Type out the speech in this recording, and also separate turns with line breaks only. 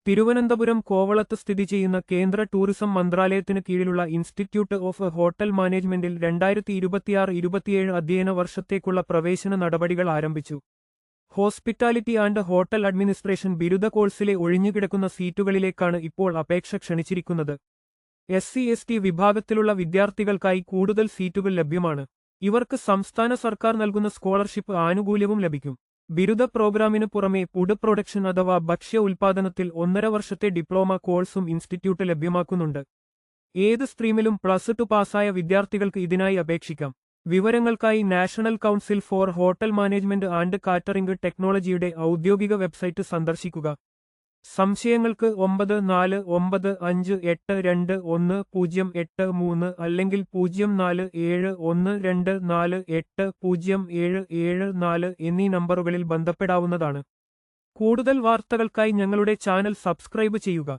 തിരുവനന്തപുരം കോവളത്ത് സ്ഥിതി ചെയ്യുന്ന കേന്ദ്ര ടൂറിസം മന്ത്രാലയത്തിന് കീഴിലുള്ള ഇൻസ്റ്റിറ്റ്യൂട്ട് ഓഫ് ഹോട്ടൽ മാനേജ്മെന്റിൽ 2026-27 അധ്യയന വർഷത്തേക്കുള്ള പ്രവേശന നടപടികൾ ആരംഭിച്ചു. ഹോസ്പിറ്റാലിറ്റി ആൻഡ് ഹോട്ടൽ അഡ്മിനിസ്ട്രേഷൻ ബിരുദ കോഴ്സിലെ ഒഴിഞ്ഞുകിടക്കുന്ന സീറ്റുകളിലേക്കാണ് ഇപ്പോൾ അപേക്ഷ ക്ഷണിച്ചിരിക്കുന്നത്. SC/ST വിഭാഗത്തിലുള്ള വിദ്യാർത്ഥികൾക്കായി കൂടുതൽ സീറ്റുകൾ ലഭ്യമാണ്. ഇവർക്ക് സംസ്ഥാന സർക്കാർ നൽകുന്ന സ്കോളർഷിപ്പ് ആനുകൂല്യവും ലഭിക്കും. ബിരുദ പ്രോഗ്രാമിനു പുറമെ ഫുഡ് പ്രൊഡക്ഷൻ അഥവാ ഭക്ഷ്യ ഉൽപാദനത്തിൽ 1.5 വർഷത്തെ ഡിപ്ലോമ കോഴ്സും ഇൻസ്റ്റിറ്റ്യൂട്ട് ലഭ്യമാക്കുന്നുണ്ട്. ഏത് സ്ട്രീമിലും +2 പാസ്സായ വിദ്യാർത്ഥികൾക്ക് ഇതിനായി അപേക്ഷിക്കാം. വിവരങ്ങൾക്കായി national council for hotel management and catering ടെക്നോളജിയുടെ ഔദ്യോഗിക വെബ്സൈറ്റ് സന്ദർശിക്കുക. സംശയങ്ങൾക്ക് 9458210883 അല്ലെങ്കിൽ 0471248074 എന്നീ നമ്പറുകളിൽ ബന്ധപ്പെടാവുന്നതാണ്. കൂടുതൽ വാർത്തകൾക്കായി ഞങ്ങളുടെ ചാനൽ സബ്സ്ക്രൈബ് ചെയ്യുക.